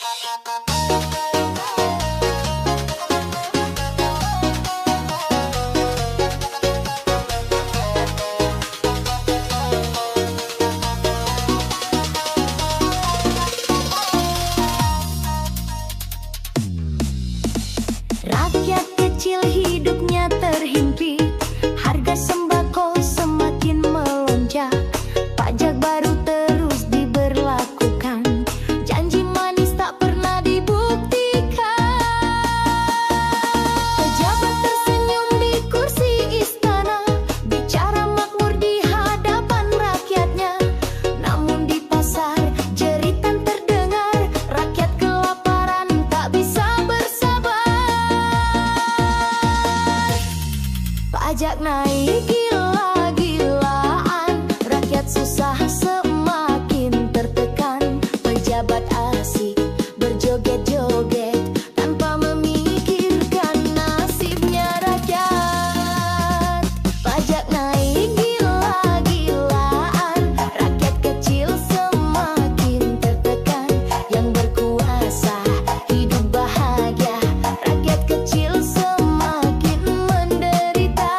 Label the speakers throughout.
Speaker 1: Rakyat kecil hidupnya terhimpit, harga sembako semakin melonjak, pajak baru terus diberlakukan, janji manis tak pernah dibuktikan. Pejabat tersenyum di kursi istana, bicara makmur di hadapan rakyatnya, namun di pasar jeritan terdengar, rakyat kelaparan tak bisa bersabar. Pajak naik gila-gilaan, rakyat susah semakin tertekan, pejabat asik berjoget-joget tanpa memikirkan nasibnya rakyat. Pajak naik gila-gilaan, rakyat kecil semakin tertekan, yang berkuasa hidup bahagia, rakyat kecil semakin menderita.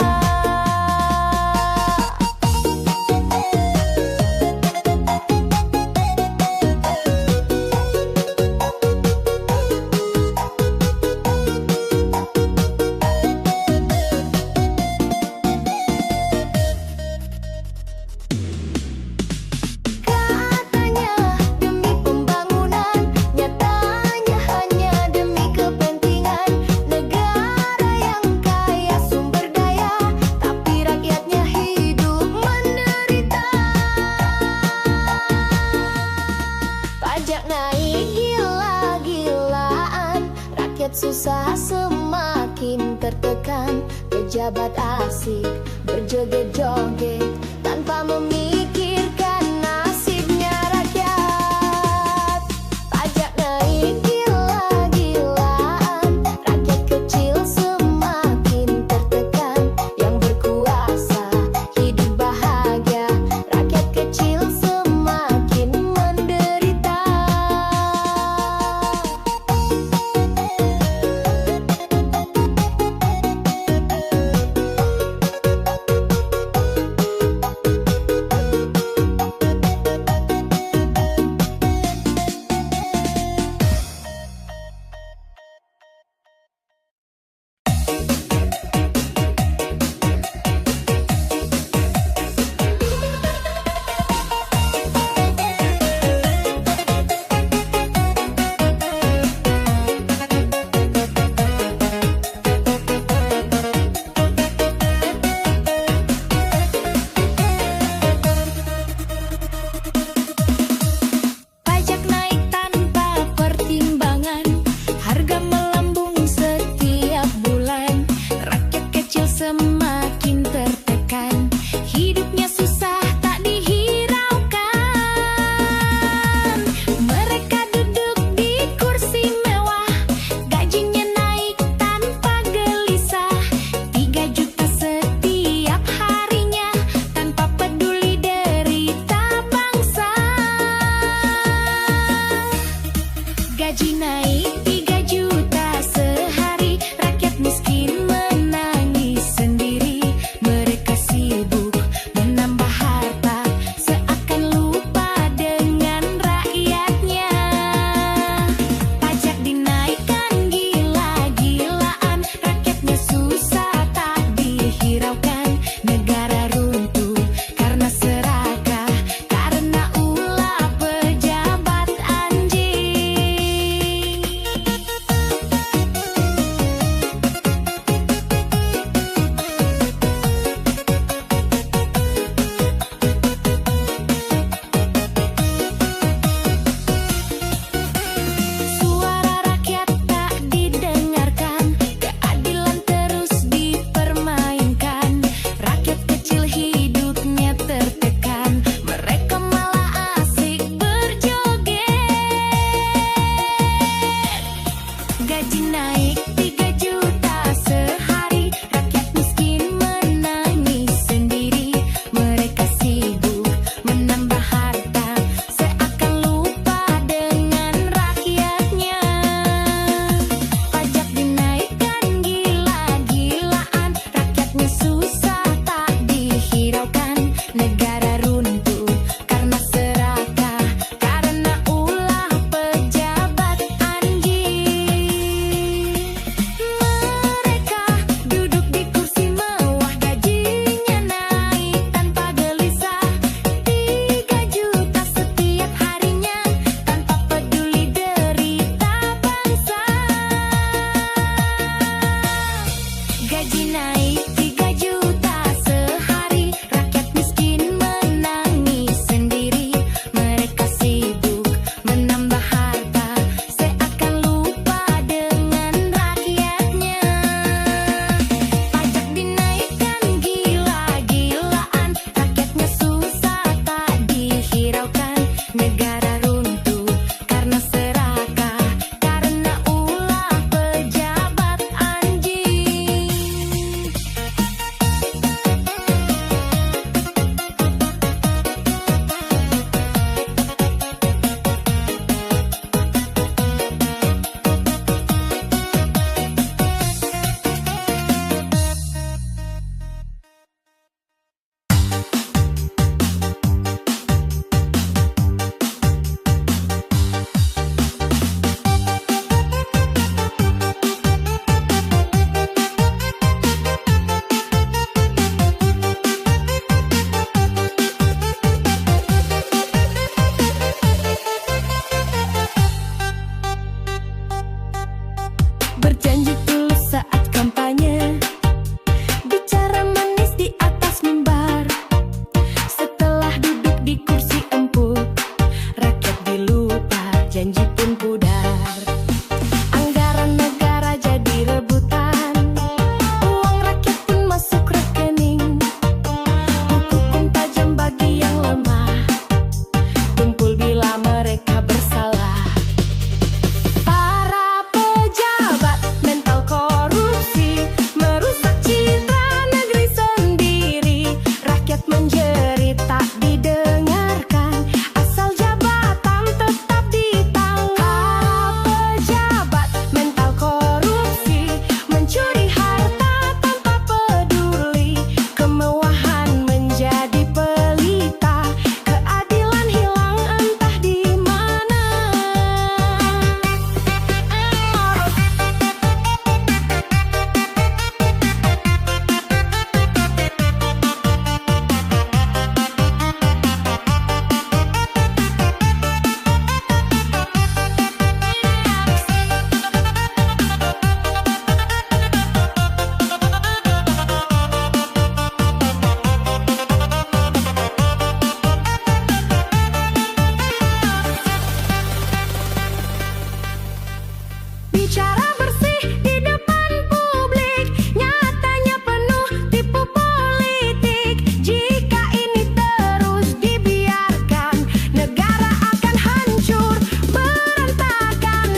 Speaker 1: Katanya demi pembangunan, nyatanya hanya demi kepentingan negara yang kaya sumber daya, tapi rakyatnya hidup menderita. Pajak naik gila-gilaan, rakyat susah semakin tertekan, pejabat asik berjoget-joget tanpa memikirkan nasibnya rakyat. Pajak naik gila-gilaan, rakyat kecil semakin tertekan, yang berkuasa hidup bahagia, rakyat kecil semakin menderita. Bicara bersih di depan publik, nyatanya penuh tipu politik. Jika ini terus dibiarkan, negara akan hancur berantakan.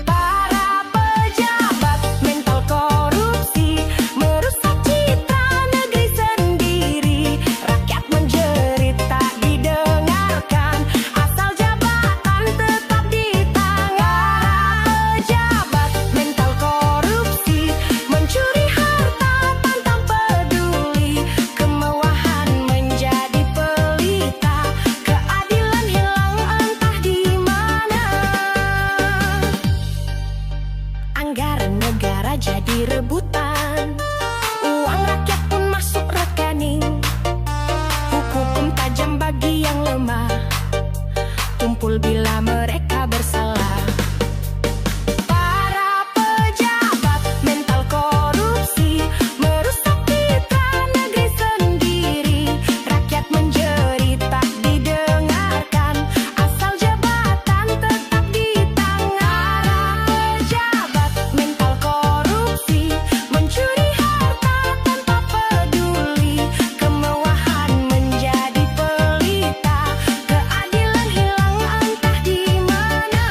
Speaker 1: Para pejabat mental korupsi merusak citra negeri sendiri. Rakyat menjerit tak didengarkan, asal jabatan tetap di tangan. Pejabat mental korupsi mencuri harta pantang peduli. Kemewahan menjadi pelita, keadilan hilang entah di mana. Anggaran negara jadi rebutan, uang rakyat pun masuk rekening. Hukum tajam bagi yang lemah, tumpul bila mereka bersalah. Para pejabat mental korupsi merusak citra negeri sendiri. Rakyat menjerit tak didengarkan, asal jabatan tetap di tangan. Pejabat mental korupsi mencuri harta tanpa peduli. Kemewahan menjadi pelita, keadilan hilang entah di mana.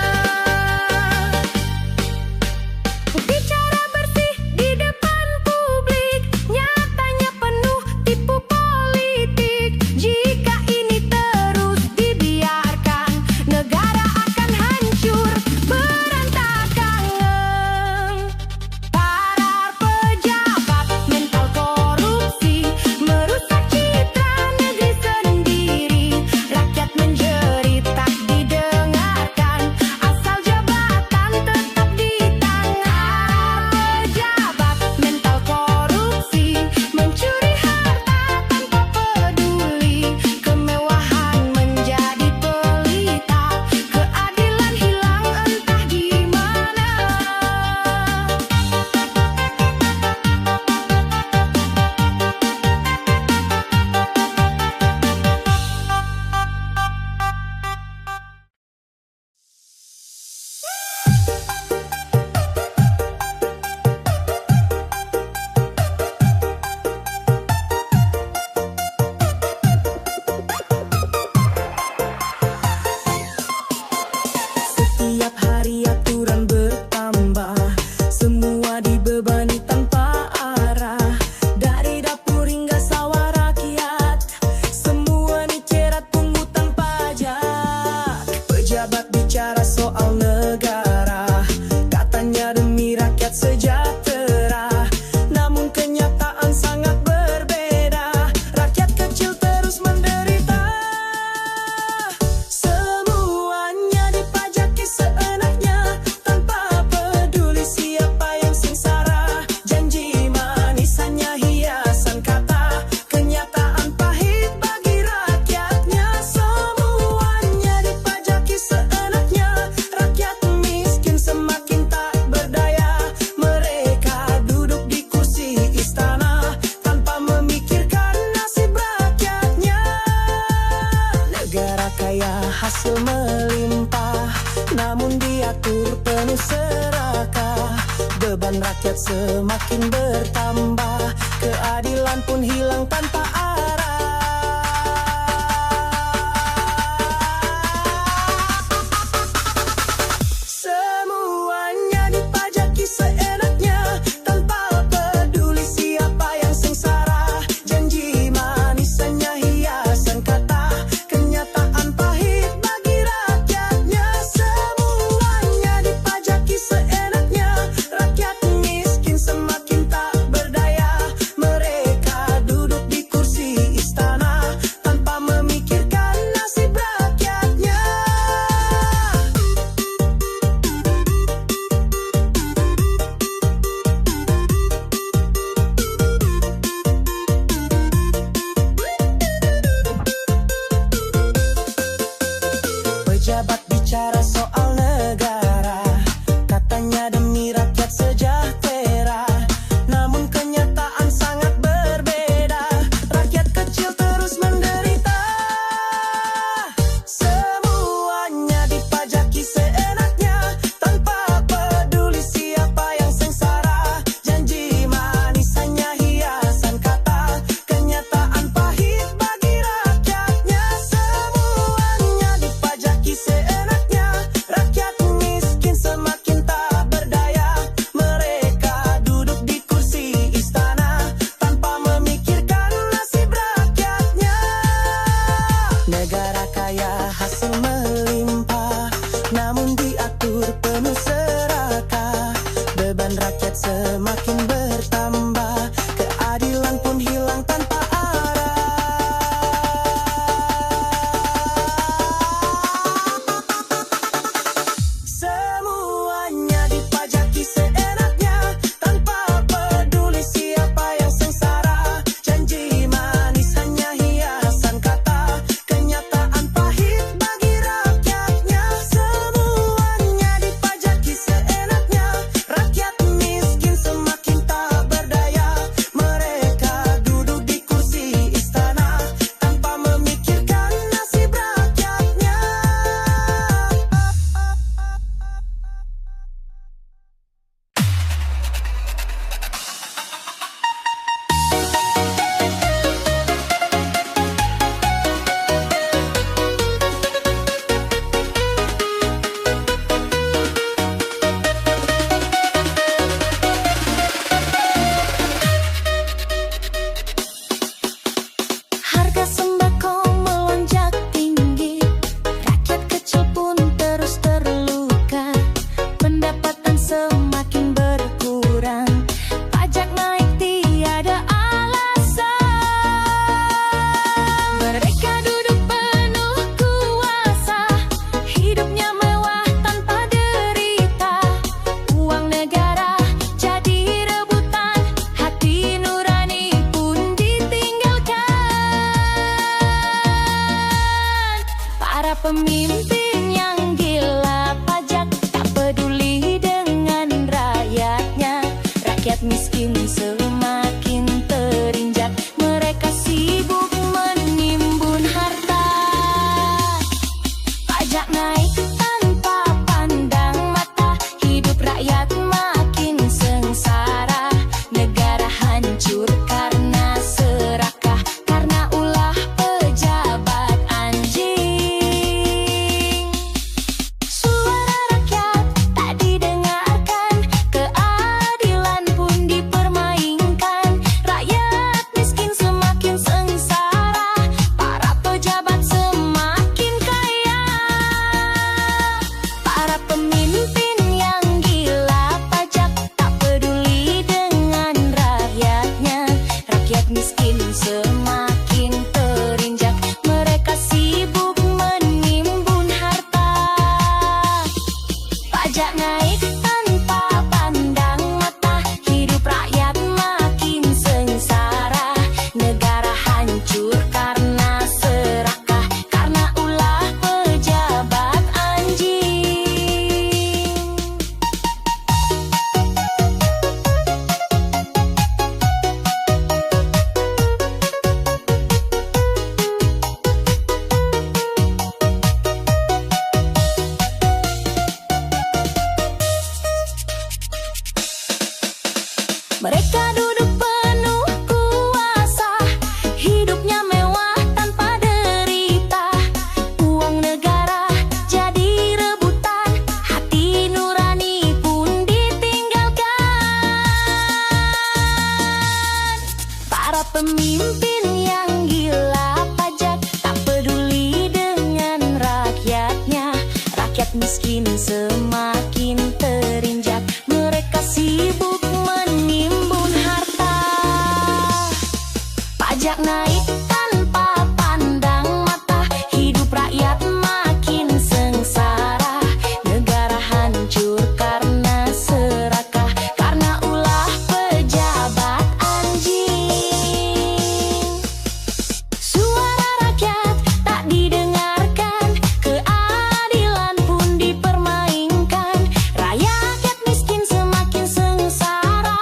Speaker 1: Bicara bersih di depan publik, nyatanya penuh tipu politik. Jika ini terus dibiarkan, negara akan hancur berantakan. Para pejabat mental korupsi merusak citra negeri sendiri. Rakyat menjerit tak didengarkan, asal jabatan tetap di tangan. Pejabat mental korupsi mencuri harta tanpa peduli. Kemewahan menjadi pelita, keadilan hilang entah di mana. Setiap hari aturan bertambah, semua dibebani tanpa arah. Dari dapur hingga sawah rakyat, semua dicerat pungutan pajak. Pejabat bicara soal negara, katanya demi rakyat sejahtera. Namun kenyataan sangat berbeda, rakyat kecil terus menderita. Semuanya dipajaki seenaknya, tanpa peduli siapa yang sengsara. Janji manis hanya hiasan kata, kenyataan pahit bagi rakyatnya. Semuanya dipajaki seenaknya, rakyat miskin semakin tak berdaya. Mereka duduk di kursi istana tanpa memikirkan nasib rakyatnya. Negara kaya hasil melimpah, namun diatur penuh serakah. Beban rakyat semakin bertambah, keadilan pun hilang tanpa arah. Semuanya dipajaki seenaknya, tanpa peduli siapa yang sengsara. Janji manis hanya hiasan kata, kenyataan pahit bagi rakyatnya. Semuanya dipajaki seenaknya, rakyat miskin semakin tak berdaya. Mereka duduk di kursi istana tanpa memikirkan nasib rakyatnya. Pejabat bicara soal negara, katanya demi rakyat sejahtera. Namun kenyataan sangat berbeda, rakyat kecil terus menderita. Semuanya dipajaki seenaknya, tanpa Pajak naik tanpa pandang mata, hidup rakyat makin sengsara. Negara hancur karena serakah, karena ulah pejabat anjing. Mereka duduk penuh kuasa, hidupnya mewah tanpa derita. Uang negara jadi rebutan, hati nurani pun ditinggalkan. Para pemimpin yang gila pajak, tak peduli dengan rakyatnya. Rakyat miskin semakin terinjak, mereka sibuk menimbun harta. Pajak naik tanpa pandang mata, hidup rakyat makin sengsara. Negara hancur karena serakah, karena ulah pejabat anjing. Suara rakyat tak didengarkan, keadilan pun dipermainkan. Rakyat miskin semakin sengsara,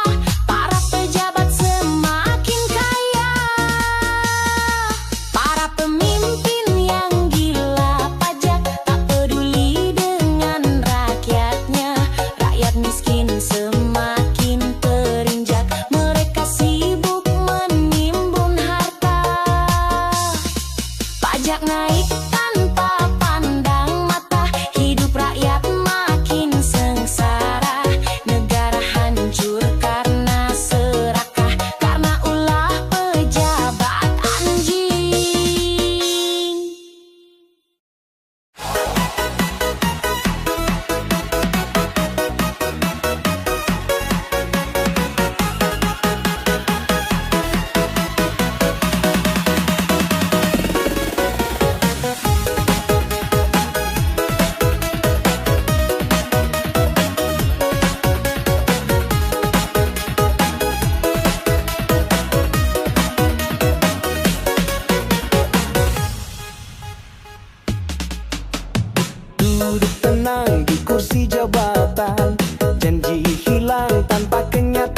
Speaker 1: para pejabat semakin kaya. Para pemimpin yang gila pajak, tak peduli dengan rakyatnya. Rakyat miskin semakin terinjak, mereka sibuk menimbun harta. Pajak naik tanpa pandang mata, hidup rakyat makin sengsara. Negara hancur karena serakah, karena ulah pejabat anjing.
Speaker 2: Duduk tenang di kursi jabatan, janji hilang tanpa kenyataan.